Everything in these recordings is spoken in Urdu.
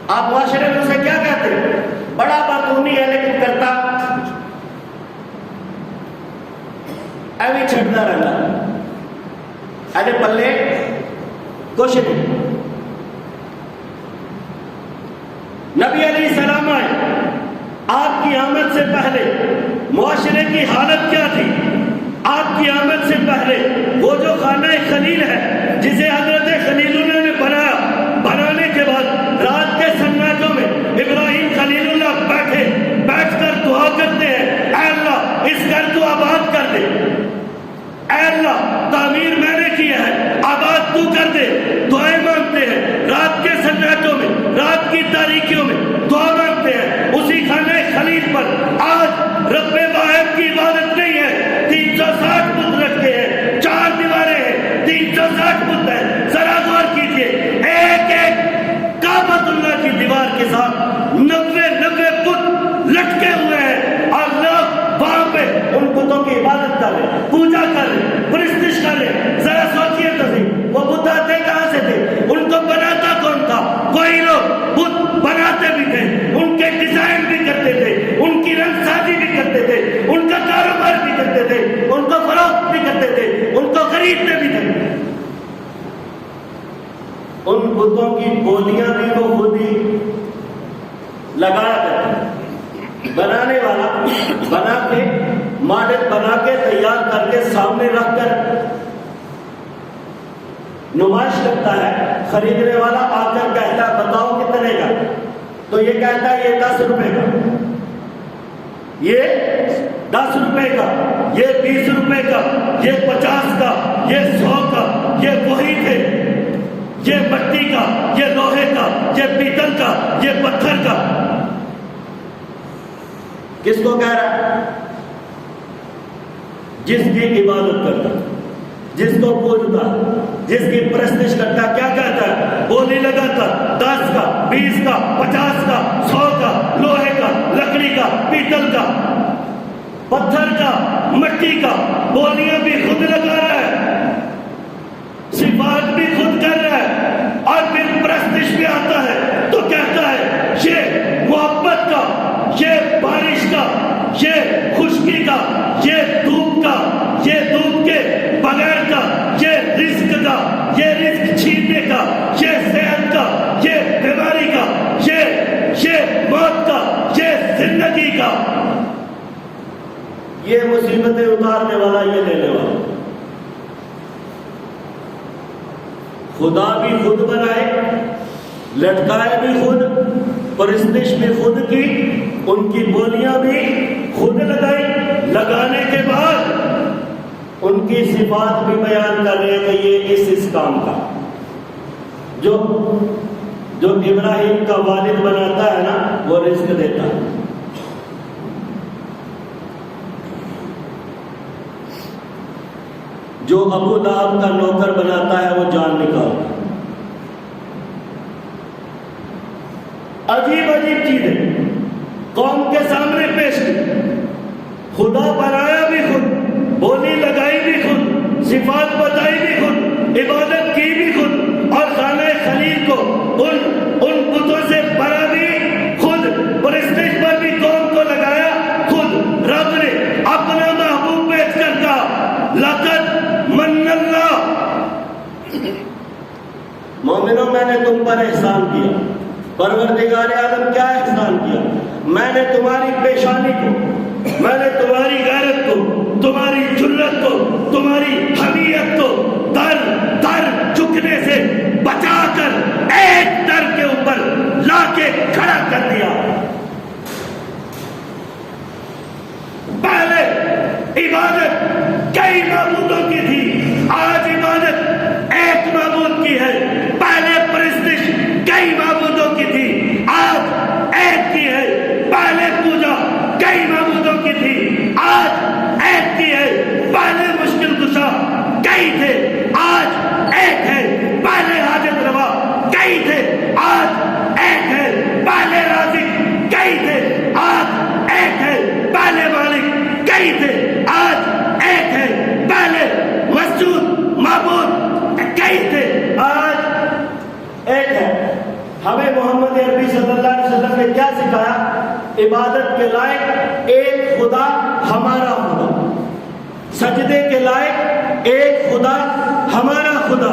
آپ معاشرے میں اسے کیا کہتے ہیں؟ بڑا باتونی ہے لیکن کرتا ایویں چھڑتا رہنا، ایسے پلے کچھ نہیں۔ نبی علیہ السلام آئے، آپ کی آمد سے پہلے معاشرے کی حالت کیا تھی؟ آپ کی آمد سے پہلے وہ جو خانہ خلیل ہے جسے حضرت خلیل اللہ نے بنایا، بنانے کے بعد رات کے سناٹوں میں ابراہیم خلیل اللہ بیٹھ کر دعا کرتے ہیں، اے اللہ اس گھر کو آباد کر دے، اے اللہ تعمیر میں نے کی ہے آباد تو کر دے، دعائیں مانگتے ہیں رات کے سناٹوں میں، رات کی تاریکیوں میں دعا مانگتے ہیں۔ اسی خانہ خلیل پر آج رب واحد کی عبادت نہیں ہے، 360 بت رکھتے ہیں، 4 دیواریں ہیں، 360 بت ہیں۔ ذرا غور کیجئے، ایک ایک کعبۃ اللہ کی دیوار کے ساتھ 90 بت لٹکے ہوئے ہیں، اور لوگ وہاں پہ ان بتوں کی عبادت کر رہے ہیں، پوجا کر رہے ہیں، پرستش کر رہے ہیں۔ ذرا سوچئے تو صحیح، وہ بت آتے کہاں سے تھے؟ ان کو بناتا کون تھا؟ کوئی لوگ بت بناتے بھی تھے، ان کے ڈیزائن بھی کرتے تھے، ان کی رنگ سازی بھی کرتے تھے، ان کا کاروبار بھی کرتے تھے، ان کو فروخت بھی کرتے تھے، ان کو خریدتے بھی تھے۔ ان بتوں کی بولیاں بھی وہ خود ہی لگایا کرتے، بنانے والا بنا کے ماڈل بنا کے تیار کر کے سامنے رکھ کر نمائش کرتا ہے، خریدنے والا آ کر کہتا ہے بتاؤ کتنے کا، تو یہ کہتا ہے یہ 10 روپے کا، یہ 10 روپے کا، یہ 20 روپے کا، یہ 50 کا، یہ 100 کا، یہ وہی تھے، یہ مٹی کا، یہ لوہے کا، یہ پیتل کا، یہ پتھر کا۔ کس کو کہہ رہا ہے؟ جس کی عبادت کرتا، جس کو پوجتا، جس کی پرستش کرتا، کیا کہتا ہے؟ بولی لگاتا، 10 کا، 20 کا، 50 کا، 100 کا، لوہے کا، لکڑی کا، پیتل کا، پتھر کا، مٹی کا، بولیاں بھی خود لگا رہا ہے، صفات بھی خود کر رہا ہے، اور پھر پرستش بھی آتا ہے تو کہتا ہے یہ محبت کا، یہ بارش کا، یہ خشکی کا، یہ دھوپ کا، یہ دھوپ کے بغیر کا، یہ رزق کا، یہ رزق چھیننے کا، یہ صحت کا، یہ بیماری کا، یہ موت کا، یہ زندگی کا، یہ مصیبتیں اتارنے والا، یہ لینے والا۔ خدا بھی خود بنائے، لٹکائے بھی خود، پرستش بھی خود کی، ان کی بولیاں بھی خود لگائی، لگانے کے بعد ان کی صفات بھی بیان کر رہے کہ یہ اس کام کا، جو ابراہیم کا والد بناتا ہے نا وہ رزق دیتا ہے، جو ابو لہب کا نوکر بناتا ہے وہ جان نکالتا ہے۔ عجیب عجیب چیزیں قوم کے سامنے پیش کی، خدا بنایا بھی خود، بولی لگائی بھی خود، صفات بتائی بھی خود، عبادت کی بھی خود، اور خانہ خلیل کو ان بتوں سے بنا بھی خود، پرستش پر بھی قوم کو لگایا خود۔ رب نے اپنا محبوب بیچ کر کہا لقد من اللہ، مومنوں میں نے تم پر احسان کیا۔ پروردگار عالم کیا احسان کیا؟ میں نے تمہاری پیشانی کو، میں نے تمہاری غیرت کو، تمہاری جرت کو، تمہاری حمیت کو در در جھکنے سے بچا کر ایک در کے اوپر لا کے کھڑا کر دیا۔ پہلے عبادت کئی معبودوں کی تھی، آج عبادت ایک معبود کی ہے۔ پہلے پرستش کئی معبودوں کی تھی، آج ایک کی ہے۔ پہلے پوجا کئی معبودوں کی تھی، آج ایک کی ہے۔ پہلے مشکل کشا کئی تھے، آج ایک ہے۔ پہلے ہمیں محمد عربی صلی اللہ علیہ وسلم نے کیا سکھایا؟ عبادت کے لائق ایک خدا ہمارا خدا، سجدے کے لائق ایک خدا ہمارا خدا،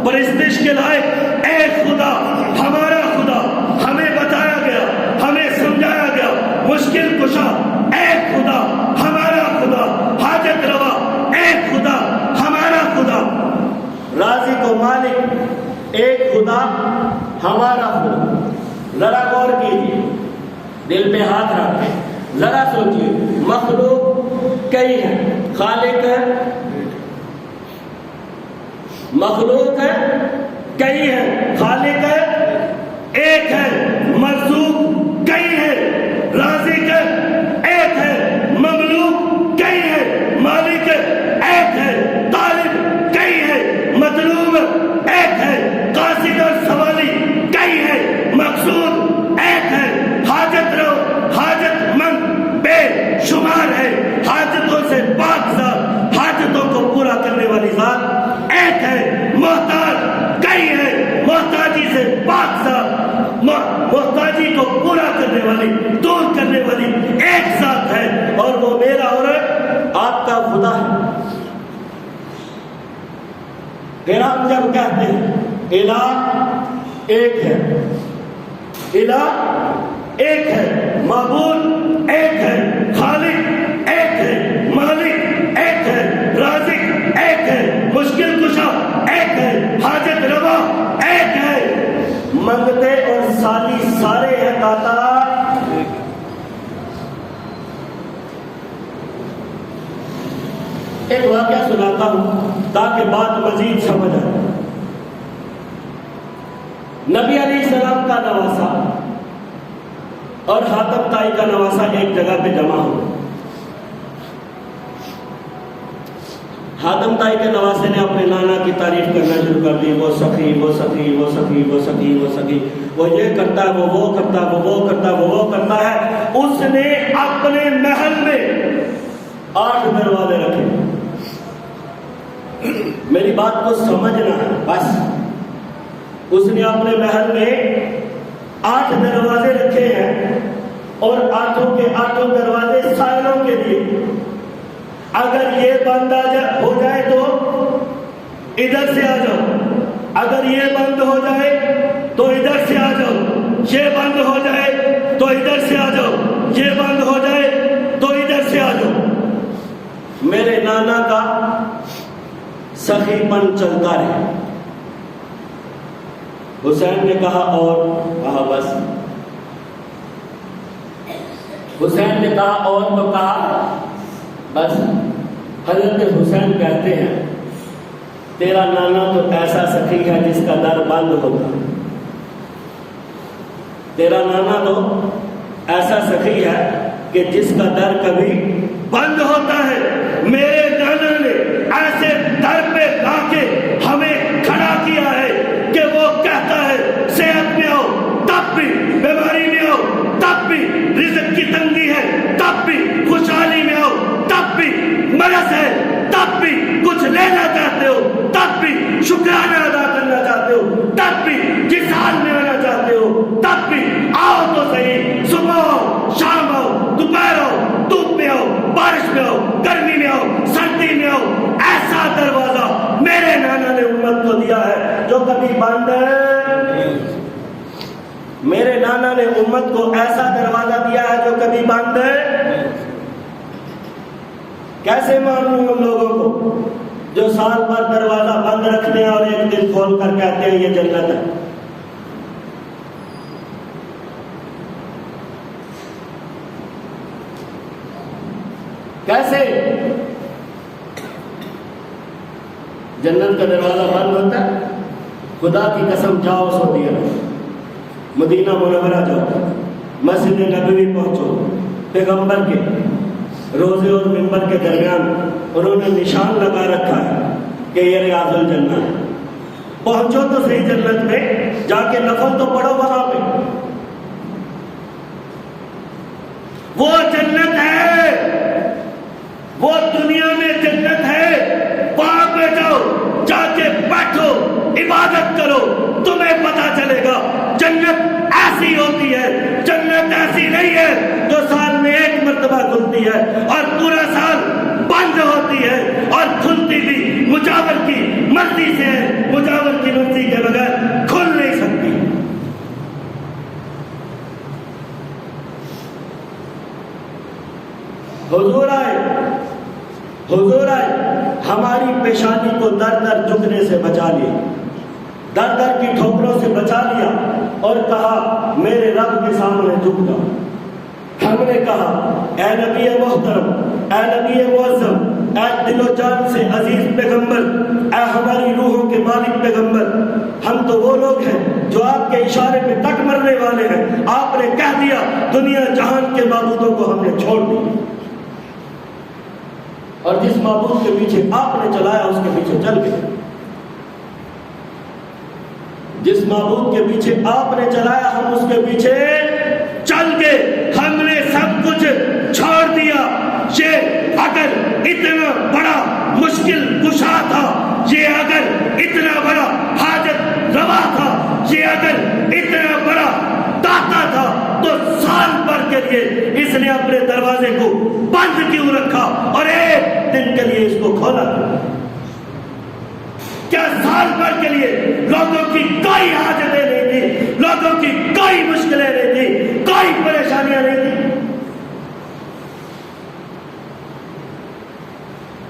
پرستش کے لائق ایک خدا ہمارا خدا. ہمیں بتایا گیا، ہمیں سمجھایا گیا، مشکل کشا ایک خدا ہمارا خدا، حاجت روا ایک خدا ہمارا خدا، رازق و مالک ایک خدا ہمارا خدا. ذرا غور کیجیے، دل پہ ہاتھ رکھ کے ذرا سوچیے، مخلوق کئی ہے، خالق ہے، مخلوق ہے کئی ہے، خالق ہے ایک ہے، مرزوق کئی ہے، رازق ہے ایک ہے، مملوک کئی ہے، مالک ایک ہے، طالب کئی ہے، مطلوب ایک ہے، قاصد اور سوالی کئی ہے، مقصود ایک ہے، حاجت رو حاجت مند بے شمار ہے، حاجتوں سے پاک ذات، حاجتوں کو پورا کرنے والی ذات ایک ہے، محتاج کئی ہے، محتاجی سے پاک ذات، محتاجی کو پورا کرنے والی، دور کرنے والی ایک ذات ہے، اور وہ میرا اور آپ کا خدا ہے. پھر ہم جب کہتے ہیں الہ ایک ہے، الہ ایک ہے، معبود ایک ہے، خالق ایک ہے، مالک ایک ہے، رازق ایک ہے، مشکل کشا ایک ہے، حاجت روا ایک ہے، منگتے اور سالی سارے ہیں داتا. ایک واقعہ سناتا ہوں تاکہ بات مزید سمجھ آئے. نبی علیہ السلام کا نواسا اور حاتم طائی کا نواسا ایک جگہ پہ جمع ہو. حاتم طائی کے نواسے نے اپنے نانا کی تعریف کرنا شروع کر دی، وہ سخی، وہ سخی، وہ سخی، وہ سخی، وہ سخی، وہ یہ کرتا ہے، وہ کرتا ہے، وہ کرتا ہے، وہ کرتا ہے. اس نے اپنے محل میں 8 دروازے رکھے. میری بات کو سمجھنا ہے بس. اس نے اپنے محل میں 8 دروازے رکھے ہیں، اور 8 کے 8 دروازے سائلوں کے لیے. اگر یہ بند ہو جائے تو ادھر سے آ جاؤ، اگر یہ بند ہو جائے تو ادھر سے آ جاؤ، یہ بند ہو جائے تو ادھر سے آ جاؤ، یہ بند ہو جائے تو ادھر سے آ جاؤ. میرے نانا کا سخی پن چلتا رہے. حسین نے کہا اور کہا بس. حسین نے کہا اور تو کہا بس. حضرت حسین کہتے ہیں تیرا نانا تو ایسا سخی ہے جس کا در بند ہوتا. تیرا نانا تو ایسا سخی ہے کہ جس کا در کبھی بند ہوتا ہے. میرے نانا نے ایسے در پہ لا کے ہمیں کھڑا کیا ہے کہ وہ کہتا ہے صحت میں آؤ تب بھی، بیماری میں آؤ تب بھی، رزق کی تنگی ہے تب بھی، خوشحالی میں آؤ تب بھی، مرض ہے تب بھی، کچھ لینا چاہتے ہو تب بھی، شکرانہ ادا کرنا چاہتے ہو تب بھی، جس حال میں آنا چاہتے ہو تب بھی آؤ تو صحیح. صبح آؤ، شام آؤ، دوپہر آؤ، دھوپ میں آؤ، بارش میں آؤ، گرمی میں آؤ، سردی میں آؤ. ایسا دروازہ میرے نانا نے امت کو دیا ہے جو کبھی بند ہے. میرے نانا نے امت کو ایسا دروازہ دیا ہے جو کبھی بند ہے. کیسے مانوں ان لوگوں کو جو سال بھر دروازہ بند رکھتے ہیں اور ایک دن کھول کر کہتے ہیں یہ جنت ہے. کیسے جنت کا دروازہ بند ہوتا ہے؟ خدا کی قسم جاؤ سعودی عرب، مدینہ منورہ جاؤ، مسجد نبوی پہنچو، پیغمبر کے روزے اور منبر کے درمیان انہوں نے نشان لگا رکھا ہے کہ یہ ریاض الجنہ ہے. پہنچو تو صحیح جنت میں، جا کے نفل تو پڑھو وہاں پہ. وہ جنت ہے، وہ دنیا میں جنت ہے. وہاں پہ جاؤ، جا کے بیٹھو، عبادت کرو، تمہیں پتا چلے گا جنت ایسی نہیں ہے جو سال میں ایک مرتبہ کھلتی ہے اور پورا سال بند ہوتی ہے، اور کھلتی بھی مجاور کی مرضی سے ہے، مجاور کی مرضی کے بغیر کھل نہیں سکتی۔ حضور آئے ہماری پیشانی کو در در جھکنے سے بچا لیا، در در کی ٹھوکروں سے بچا لیا اور کہا میرے رب کے سامنے جھک جا۔ ہم نے کہا اے نبی محترم، اے نبی معظم، اے دل و جان سے عزیز پیغمبر، اے ہماری روحوں کے مالک پیغمبر، ہم تو وہ لوگ ہیں جو آپ کے اشارے پہ تک مرنے والے ہیں۔ آپ نے کہہ دیا دنیا جہان کے معبودوں کو ہم نے چھوڑ دیا، اور جس معبود کے پیچھے آپ نے چلایا اس کے پیچھے چل گئے، جس معبود کے پیچھے آپ نے چلایا ہم اس کے پیچھے چل گئے، ہم نے سب کچھ چھوڑ دیا۔ یہ اگر اتنا بڑا مشکل کشا تھا، یہ اگر اتنا بڑا حاجت روا تھا، یہ اگر اتنا بڑا داتا تھا، تو سال بھر کے لیے اس نے اپنے دروازے کو بند کیوں رکھا اور ایک دن کے لیے اس کو کھولا؟ کیا سال بھر کے لیے لوگوں کی کوئی حاجتیں نہیں تھی، لوگوں کی کوئی مشکلیں نہیں تھی، کوئی پریشانیاں نہیں تھی؟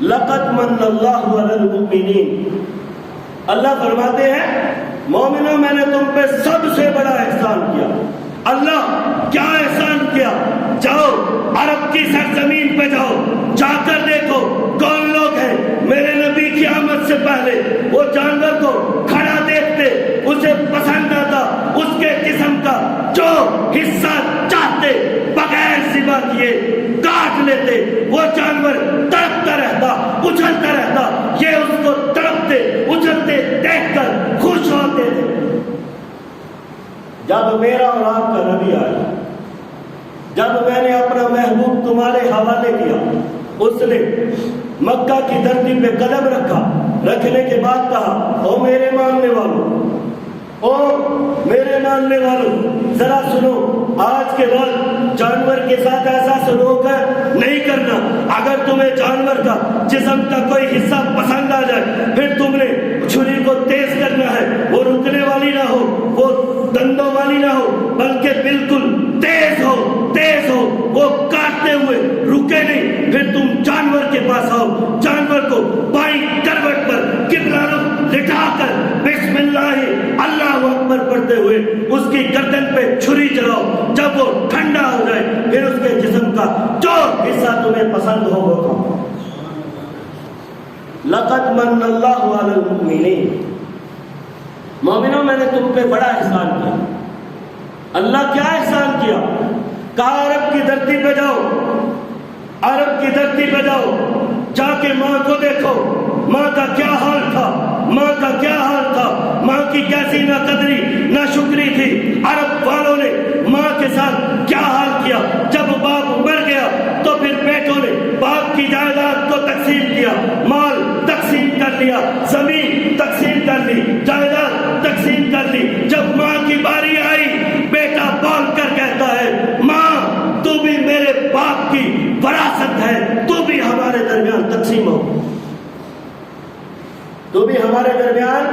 لقد من اللہ علی المؤمنین، اللہ فرماتے ہیں مومنوں میں نے تم پہ سب سے بڑا احسان کیا۔ اللہ کیا احسان کیا؟ جاؤ عرب کی سرزمین پہ جاؤ، جا کر دیکھو کون لوگ ہیں میرے نبی کی آمد سے پہلے وہ جانور کو کھڑا دیکھتے، اسے پسند آتا، اس کے جسم کا جو حصہ چاہتے بغیر ذبح کیے کاٹ لیتے، وہ جانور تڑپتا رہتا، اچھلتا رہتا، یہ اس کو تڑپتے اچھلتے دیکھ کر خوش ہوتے تھے۔ جب میرا اور آپ کا نبی آیا، جب میں نے اپنا محبوب تمہارے حوالے کیا، اس نے مکہ کی دھرتی پہ قدم رکھا، رکھنے کے بعد کہا او میرے ماننے والوں، او میرے ماننے والوں، ذرا سنو، آج کے بعد جانور کے ساتھ ایسا سلوک نہیں کرنا۔ اگر تمہیں جانور کا جسم کا کوئی حصہ پسند آ جائے، پھر تم نے چھری کو تیز کرنا ہے، وہ رکنے والی نہ ہو، وہ دندوں والی نہ ہو، بلکہ بالکل تیز ہو، تیز ہو، وہ کاٹتے ہوئے رکے نہیں۔ پھر تم جانور کے پاس آؤ، جانور کو بائیں کروٹ پر قبلہ رخ لٹا کر بسم اللہ اللہ اکبر پڑھتے ہوئے اس کی گردن پہ چھری چلاؤ، جب وہ ٹھنڈا ہو جائے پھر اس کے جسم کا جو حصہ تمہیں پسند ہو وہ کھاؤ۔ لقد من اللہ علی المؤمنین، مومنوں میں نے تم پہ بڑا احسان کیا۔ اللہ کیا احسان کیا؟ کہا عرب کی دھرتی پہ جاؤ، عرب کی دھرتی پہ جاؤ، جا کے ماں کو دیکھو، ماں کا کیا حال تھا، ماں کا کیا حال تھا، ماں کی کیسی نہ قدری نہ شکری تھی۔ عرب والوں نے ماں کے ساتھ کیا حال کیا، جب باپ مر گیا تو پھر بیٹوں نے باپ کی جائیداد کو تقسیم کیا، مال تقسیم کر لیا، زمین تقسیم کر لی، جائیداد تقسیم کر لی۔ جب ماں کی باری آئی، بیٹا بول کر کہتا ہے ماں تو بھی میرے باپ کی وراثت ہے، تو بھی ہمارے درمیان تقسیم ہو، تو بھی ہمارے درمیان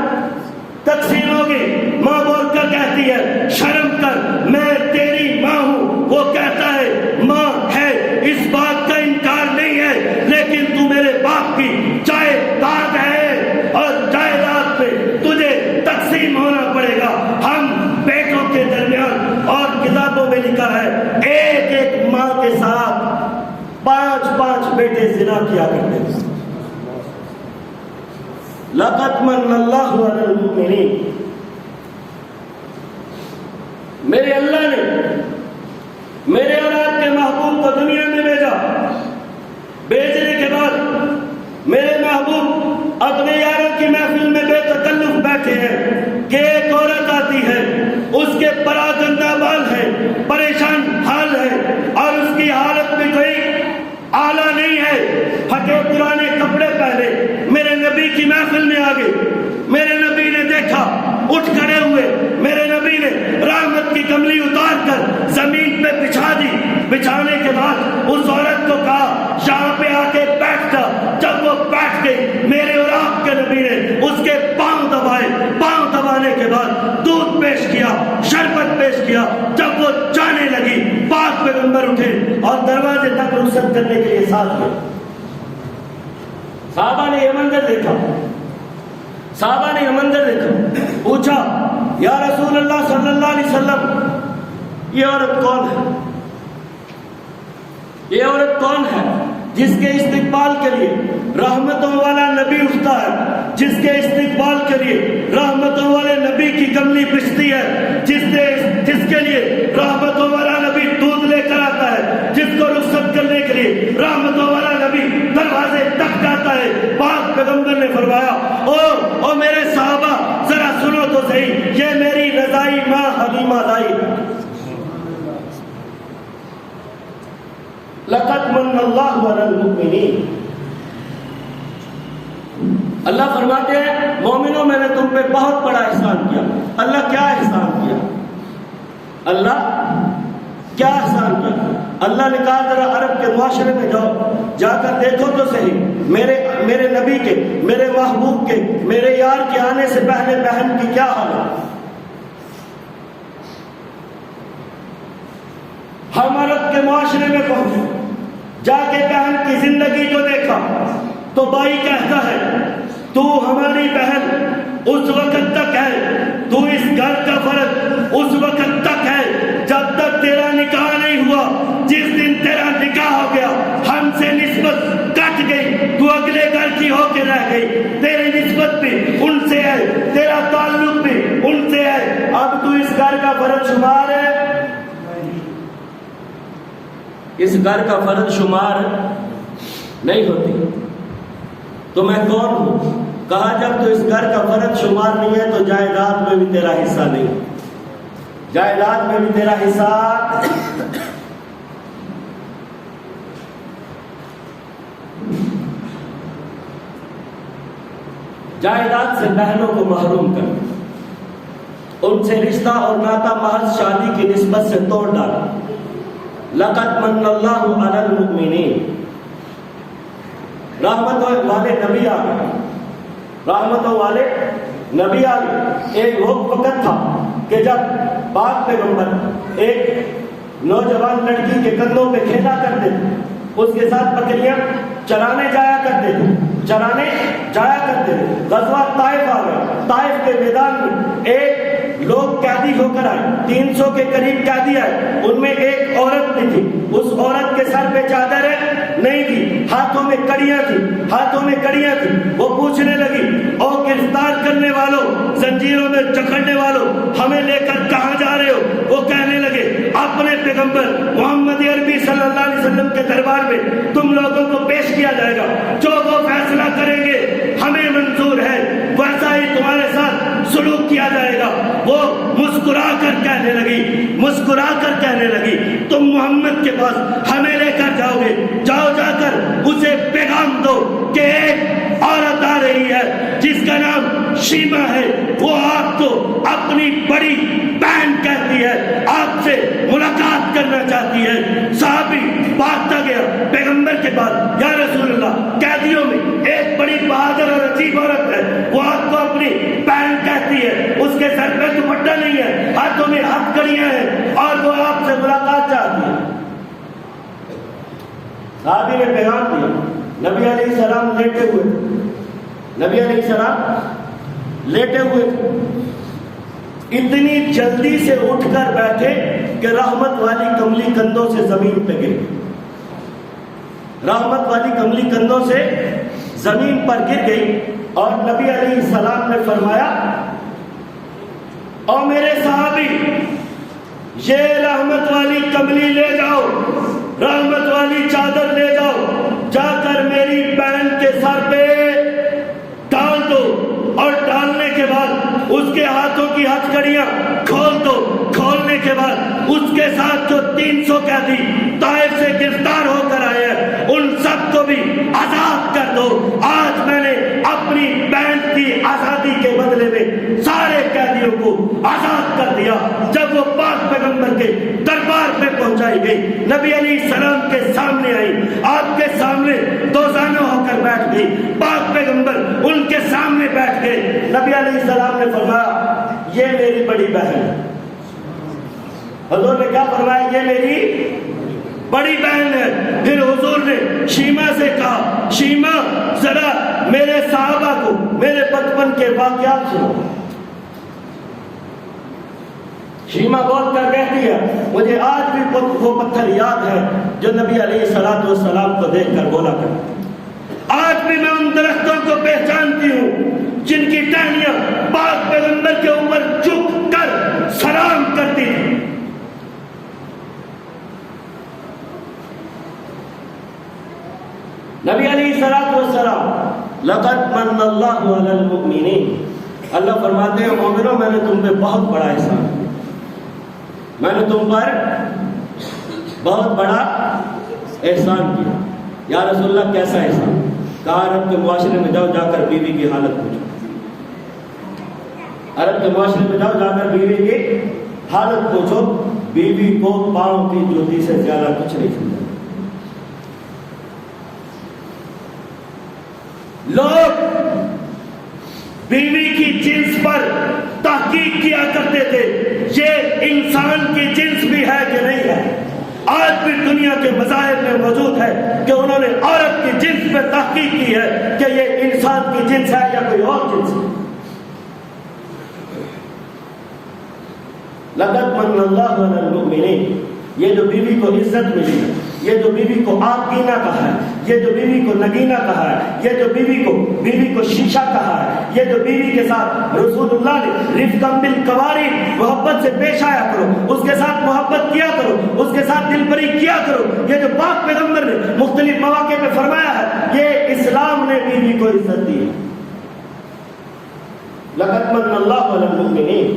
تقسیم ہوگی۔ ماں بول کر کہتی ہے شرم کر، میں تیری ماں ہوں۔ وہ کہتا ہے ماں ہے، اس بات کا انکار نہیں ہے، لیکن تو میرے باپ کی جائیداد ہے اور جائیداد پہ تجھے تقسیم ہونا پڑے گا۔ ہم بیٹوں کے درمیان، اور کتابوں میں لکھا ہے ایک ایک ماں کے ساتھ 5 بیٹے زنا کیا کرتے تھے۔ لقد من اللہ علی المؤمنین، میرے اللہ نے میرے اولاد کے محبوب کو دنیا میں بھیجا، بھیجنے کے بعد میرے محبوب اپنے یاروں کی محفل میں بے تکلف بیٹھے ہیں کہ ایک عورت آتی ہے، اس کے پراگندہ بال ہیں، پریشان حال ہے، اور اس کی حالت میں کوئی آلہ نہیں ہے، پھٹے پرانے کپڑے پہنے میرے نبی کی محفل میں آ گئے۔ میرے نبی نے دیکھا، اٹھ کھڑے ہوئے، میرے نبی نے رحمت کی کملی اتار کر زمین پہ بچھا بچھانے کے بعد اس عورت کو کہا یہاں پہ آ کے بیٹھ جا. جب وہ بیٹھ گئی میرے اور آپ کے نبی نے اس کے پاؤں دبائے. پاؤں دبانے کے بعد دودھ پیش کیا, شربت پیش کیا. جب وہ جانے لگی پاک پیغمبر اٹھے اور دروازے تک رخصت کرنے کے لیے ساتھ گئے. صحابہ نے یہ منظر دیکھا, صحابہ نے یہ منظر دیکھا, پوچھا یا رسول اللہ صلی اللہ علیہ وسلم یہ عورت کون ہے؟ یہ عورت کون ہے جس کے استقبال کے لیے رحمتوں والا نبی اٹھتا ہے, جس کے استقبال کے لیے رحمتوں والے نبی کی کملی بچتی ہے, جس کے لیے رحمتوں والا نبی دودھ لے کر آتا ہے, جس کو رخصت کرنے کے لیے رحمتوں والا نبی دروازے تک جاتا ہے. پاک پیغمبر نے فرمایا او میرے صحابہ ذرا سنو تو صحیح, یہ میری رضائی ماں حلیمہ دائی. لقد من اللہ علی المؤمنین, اللہ فرماتے ہیں مومنوں میں نے تم پہ بہت بڑا احسان کیا. اللہ کیا احسان کیا؟ اللہ کیا احسان کیا؟ اللہ نے کہا ذرا عرب کے معاشرے میں جاؤ, جا کر دیکھو تو صحیح میرے نبی کے, میرے محبوب کے, میرے یار کے آنے سے پہلے بہن کی کیا حالت. ہم عرب کے معاشرے میں پہنچے, جا کے بہن کی زندگی کو دیکھا تو بھائی کہتا ہے تو ہماری بہن اس وقت تک ہے, تو اس گھر کا فرض اس وقت تک ہے جب تک تیرا نکاح نہیں ہوا. جس دن تیرا نکاح ہو گیا ہم سے نسبت کٹ گئی, تو اگلے گھر کی ہو کے رہ گئی. تیری نسبت بھی ان سے ہے, تیرا تعلق بھی ان سے ہے, اب تو اس گھر کا فرض شمار ہے, اس گھر کا فرض شمار نہیں ہوتی. تو میں کون ہوں؟ کہا جب تو اس گھر کا فرض شمار نہیں ہے تو جائیداد میں بھی تیرا حصہ نہیں, جائیداد میں بھی تیرا حصہ. جائیداد سے بہنوں کو محروم کر, ان سے رشتہ اور ناتا محض شادی کی نسبت سے توڑ ڈالا. لقد من اللہ علی المؤمنین, رحمتوں والے نبی آ گئے, رحمتوں والے نبی آ گئے. ایک وقت تھا کہ جب پاک پیغمبر ایک نوجوان لڑکی کے کندھوں پہ کھیلا کرتے تھے, اس کے ساتھ بکریاں چرانے جایا کرتے تھے. غزوہ طائف آ گیا. طائف کے میدان میں ایک لوگ قیدی ہو کر آئے, 300 کے قریب قیدی آئے. ان میں ایک عورت بھی تھی, اس عورت کے سر پہ چادر نہیں تھی, ہاتھوں میں کڑیاں تھی. وہ پوچھنے لگی او گرفتار کرنے والوں, زنجیروں میں جکڑنے والوں, ہمیں لے کر کہاں جا رہے ہو؟ وہ کہنے لگے اپنے پیغمبر محمد عربی صلی اللہ علیہ وسلم کے دربار میں تم لوگوں کو پیش کیا جائے گا, جو وہ فیصلہ کریں گے ہمیں منظور ہے, ویسا ہی تمہارے ساتھ سلوک کیا جائے گا. وہ مسکرا کر کہنے لگی تم محمد کے پاس ہمیں لے کر جاؤ گے, جاؤ جا کر اسے پیغام دو کہ ایک عورت آ رہی ہے جس کا نام شیما ہے, وہ آپ کو اپنی بڑی بہن کہتی ہے, آپ سے ملاقات کرنا چاہتی ہے. صحابی بھاگتا گیا پیغمبر کے پاس, یا رسول اللہ قیدیوں میں ایک بڑی بہادر اور عجیب عورت ہے, وہ آپ کو اپنی بہن کہتی ہے, اس کے سر پہ دوپٹہ نہیں ہے, ہاتھوں میں ہتھ کڑیاں ہیں اور وہ آپ سے ملاقات چاہتی ہے. صحابی نے پیغام دیا, نبی علیہ السلام لیٹے ہوئے اتنی جلدی سے اٹھ کر بیٹھے کہ رحمت والی کملی کندھوں سے زمین پہ گر گئی. رحمت والی کملی کندھوں سے زمین پر گر گئی اور نبی علیہ السلام نے فرمایا او میرے صحابی, یہ رحمت والی کملی لے جاؤ, رحمت والی چادر لے جاؤ, جا کر میری بہن کے سر پہ ڈال دو, اور ڈالنے کے بعد اس کے ہاتھوں کی ہتھکڑیاں کھول دو. کھولنے کے بعد اس کے ساتھ جو 300 قیدی طائف سے گرفتار ہو کر آئے ہیں ان سب کو بھی آزاد کر دو. آج میں نے اپنی بہن کی آزادی کے بدلے میں سارے قیدیوں کو آزاد کر دیا. جب وہ پاک پیغمبر کے دربار میں پہنچا پہنچائی گئی، نبی علیہ السلام کے سامنے آئی، آپ کے سامنے دوزانہ ہو کر بیٹھ گئی، پاک پیغمبر ان کے سامنے بیٹھ گئے۔ نبی علیہ السلام نے فرمایا یہ میری بڑی بہن ہے۔ حضور نے کیا فرمایا؟ یہ میری بڑی بہن ہے۔ پھر حضور نے شیما سے کہا شیما ذرا میرے صحابہ کو میرے بچپن کے واقعات سنو۔ شیما بول کر کہتی ہے مجھے آج بھی وہ پتھر یاد ہے جو نبی علیہ السلام کو دیکھ کر بولا کرتا، آج بھی میں ان درختوں کو پہچانتی ہوں جن کی ٹہنیاں پاک پیغمبر کے اوپر جھک کر سلام کرتی تھی۔ نبی علیہ السلام لقد من اللہ علی المؤمنین، اللہ فرماتے ہیں مومنوں میں نے تم پہ بہت بڑا احسان کیا، میں نے تم پر بہت بڑا احسان کیا۔ یا رسول اللہ کیسا احسان؟ کہا عرب کے معاشرے میں جاؤ، جا کر بیوی کی حالت پوچھو، عرب کے معاشرے میں جاؤ، جا کر بیوی کی حالت پوچھو، بیوی کو پاؤں کی جوتی سے زیادہ کچھ نہیں سمجھا۔ لوگ بیوی کی جنس پر تحقیق کیا کرتے تھے، یہ انسان کی جنس بھی ہے کہ نہیں ہے۔ آج بھی دنیا کے مذاہب میں موجود ہے کہ انہوں نے عورت کی جنس پہ تحقیق کی ہے کہ یہ انسان کی جنس ہے یا کوئی اور جنس ہے۔ لقد من اللہ علی المؤمنین، یہ جو بیوی کو عزت ملی ہے، یہ جو بیوی کو آبگینہ کہا ہے، یہ جو بیوی کو نگینہ کہا ہے، یہ جو بیوی کو شیشہ کہا ہے، یہ جو بیوی کے ساتھ رسول اللہ نے رفقا بالقوارب، محبت سے پیش آیا کرو، اس کے ساتھ محبت کیا کرو، اس کے ساتھ دل بری کیا کرو، یہ جو پاک پیغمبر نے مختلف مواقع پہ فرمایا ہے، یہ اسلام نے بیوی کو عزت دی ہے۔ لقد من اللہ علی المؤمنین،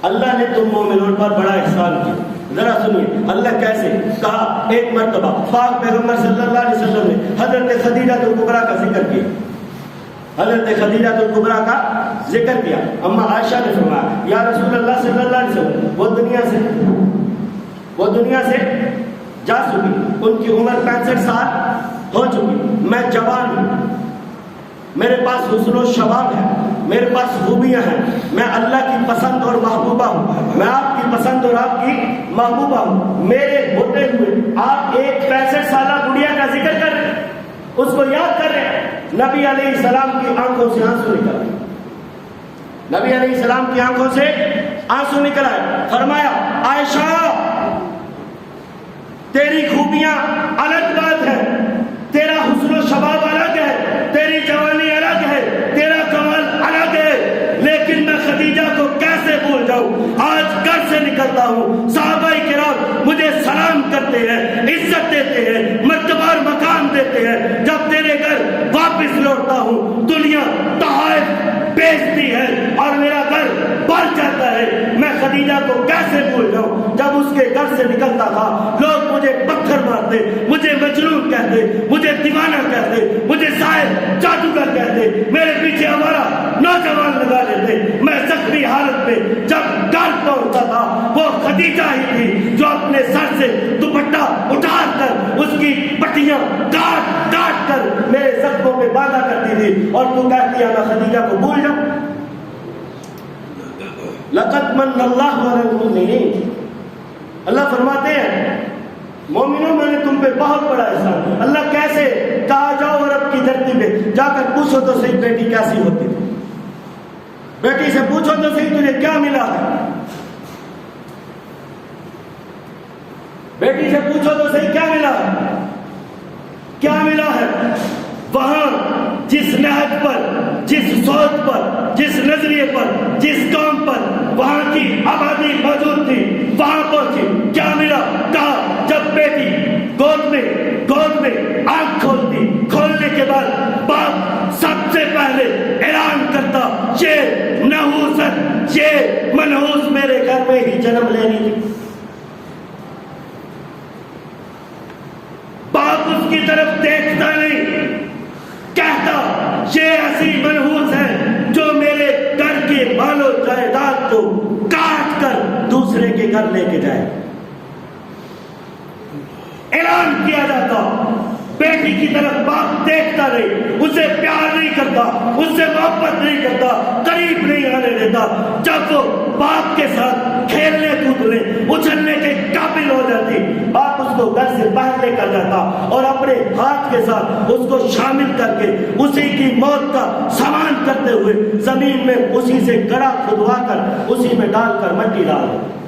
اللہ نے تم مومنوں پر بڑا احسان کیا۔ ذرا سنیے اللہ کیسے کہا۔ ایک مرتبہ پاک پیغمبر صلی اللہ علیہ وسلم نے حضرت خدیجہ الکبریٰ کا ذکر کیا، حضرت خدیجہ الکبریٰ کا ذکر کیا۔ اما عائشہ نے فرمایا یا رسول اللہ صلی اللہ علیہ وسلم وہ دنیا سے جا چکی، ان کی عمر 65 سال ہو چکی، میں جوان ہوں، میرے پاس حسن و شباب ہے، میرے پاس خوبیاں ہیں، میں اللہ کی پسند اور محبوبہ ہوں، میں آپ کی پسند اور آپ کی محبوبہ ہوں۔ میرے ہوتے ہوئے آپ ایک 65 سالہ بڑھیا کا ذکر کر رہے ہیں، اس کو یاد کر رہے ہیں۔ نبی علیہ السلام کی آنکھوں سے آنسو نکل آئے، نبی علیہ السلام کی آنکھوں سے آنسو نکل آئے۔ فرمایا عائشہ تیری خوبیاں الگ بات ہے، تیرا حسن و شباب الگ ہے، تیری جوانی الگ ہے، تیرا کمال الگ ہے، لیکن میں خدیجہ کو کیسے بھول جاؤں؟ آج گھر سے نکلتا ہوں، صحابہ کرام مجھے سلام کرتے ہیں، عزت دیتے ہیں، مرتبہ اور مقام دیتے ہیں۔ جب تیرے گھر واپس لوٹتا ہوں دنیا تحائف بیچتی ہے اور میرا گھر بھر جاتا ہے، میں خدیجہ کو کیسے بھول جاؤں؟ جب اس کے گھر سے نکلتا تھا لوگ مجھے پتھر مارتے، مجھے مجنون کہتے، مجھے دیوانہ کہتے، مجھے شاعر جادوگر کہتے، میرے پیچھے ہمارا نوجوان لگا لیتے۔ میں زخمی حالت میں جب گھر پہنچتا تھا وہ خدیجہ ہی تھی جو اپنے سر سے دوپٹہ اٹھا کر اس کی پٹیاں کاٹ کاٹ کر میرے زخموں پہ باندھا کرتی تھی، اور تو کہتی ہے میں خدیجہ کو بھول جاؤں؟ لقد من اللہ علی المؤمنین، اللہ فرماتے ہیں مومنوں میں نے تم پہ بہت بڑا احسان کیا۔ اللہ کیسے؟ کہا جاؤ عرب کی دھرتی پہ جا کر پوچھو تو صحیح بیٹی کیسی ہوتی تھی، بیٹی سے پوچھو تو صحیح تجھے کیا ملا ہے، بیٹی سے پوچھو تو صحیح کیا ملا ہے، کیا ملا ہے۔ وہاں جس نہج پر، جس سوچ پر، جس نظریے پر، جس قوم پر وہاں کی آبادی موجود تھی وہاں پہنچی، کیا ملا؟ کہا جب بیٹی گود میں آنکھ کھولتی، کھولنے کے بعد باپ سب سے پہلے اعلان کرتا یہ نحوست، یہ منحوس میرے گھر میں ہی جنم لینی تھی۔ باپ اس کی طرف دیکھتا نہیں، کہتا یہ ایسی منحوس ہے جو میرے گھر کے مال و جائیداد کو کاٹ کر دوسرے کے گھر لے کے جائے۔ اعلان کیا جاتا، بیٹی کی طرف باپ دیکھتا نہیں، اسے پیار نہیں کرتا، اس سے محبت نہیں کرتا، قریب نہیں آنے دیتا۔ جب وہ باپ کے ساتھ کھیلنے کودنے اچھلنے کے قابل ہو جاتی، باپ اس کو گھر سے باہر لے کر جاتا اور اپنے ہاتھ کے ساتھ اس کو شامل کر کے اسی کی موت کا سامان کرتے ہوئے زمین میں اسی سے گڑھا کھدوا کر اسی میں ڈال کر مٹی ڈال دیتا۔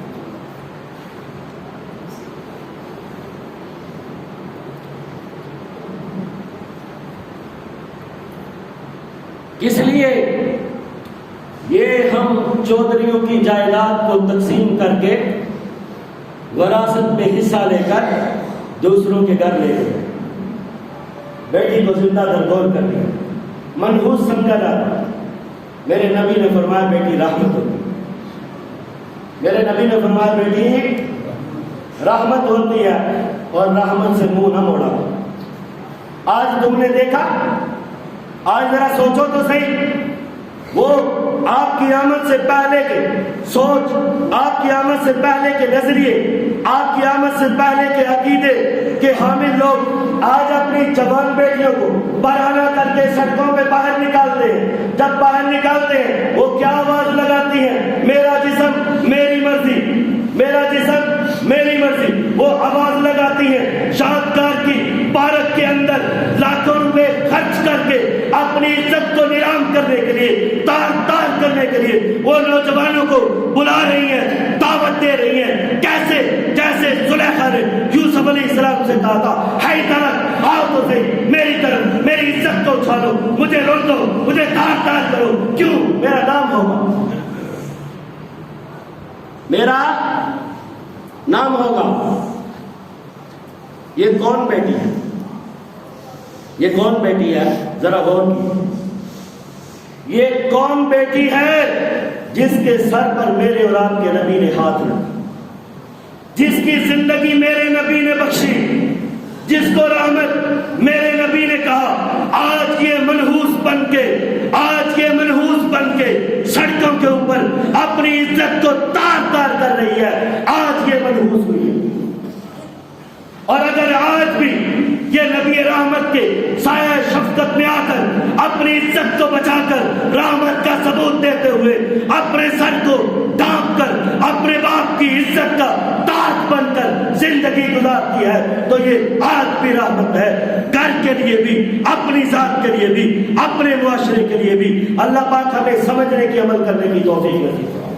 اس لیے یہ ہم چودھریوں کی جائیداد کو تقسیم کر کے وراثت میں حصہ لے کر دوسروں کے گھر لے گئے، بیٹی کو زندہ درگور کر دیا، منحوس سمجھا جاتا۔ میرے نبی نے فرمایا بیٹی رحمت ہوتی، میرے نبی نے فرمایا بیٹی رحمت ہوتی ہے اور رحمت سے منہ نہ موڑا۔ آج تم نے دیکھا، آج ذرا سوچو تو صحیح، وہ آپ کی آمد سے پہلے کے سوچ، آپ کی آمد سے پہلے کے نظریے، آپ کی آمد سے پہلے کے عقیدے کے حامل لوگ آج اپنی جوان بیٹیوں کو برہنہ کر کے سڑکوں پہ باہر نکالتے ہیں۔ جب باہر نکالتے ہیں وہ کیا آواز لگاتی ہیں؟ میرا جسم میری مرضی، میرا جسم میری مرضی۔ وہ آواز لگاتی ہیں شاہکار کی پارک کے اندر لاکھوں روپے خرچ کر کے اپنی عزت کو نیلام کرنے کے لیے، تار تار کرنے کے لیے وہ نوجوانوں کو بلا رہی ہیں، دعوت دے رہی ہیں، کیسے جیسے زلیخا نے یوسف علیہ السلام سے کہا تھا، ہے طرف آؤ تو صحیح میری طرف، میری عزت کو اچھالو، مجھے روک دو، مجھے تار تار کرو، کیوں؟ میرا نام ہوگا، میرا نام ہوگا۔ یہ کون بیٹی ہے؟ یہ کون بیٹی ہے؟ ذرا غور کیجیے، یہ کون بیٹی ہے جس کے سر پر میرے اور آپ کے نبی نے ہاتھ رکھا، جس کی زندگی میرے نبی نے بخشی، جس کو رحمت میرے نبی نے کہا آج یہ منحوس بن کے، آج یہ منحوس بن کے سڑکوں کے اوپر اپنی عزت کو تار تار کر رہی ہے، آج یہ منحوس ہوئی ہے۔ اور اگر آج بھی یہ نبی رحمت کے سایہ شفقت میں آ کر اپنی عزت کو بچا کر رحمت کا ثبوت دیتے ہوئے اپنے سر کو ڈھانپ کر اپنے باپ کی عزت کا تاج بن کر زندگی گزارتی ہے، تو یہ آج بھی رحمت ہے، گھر کے لیے بھی، اپنی ذات کے لیے بھی، اپنے معاشرے کے لیے بھی۔ اللہ پاک ہمیں سمجھنے کی، عمل کرنے کی توفیق نصیب فرمائے۔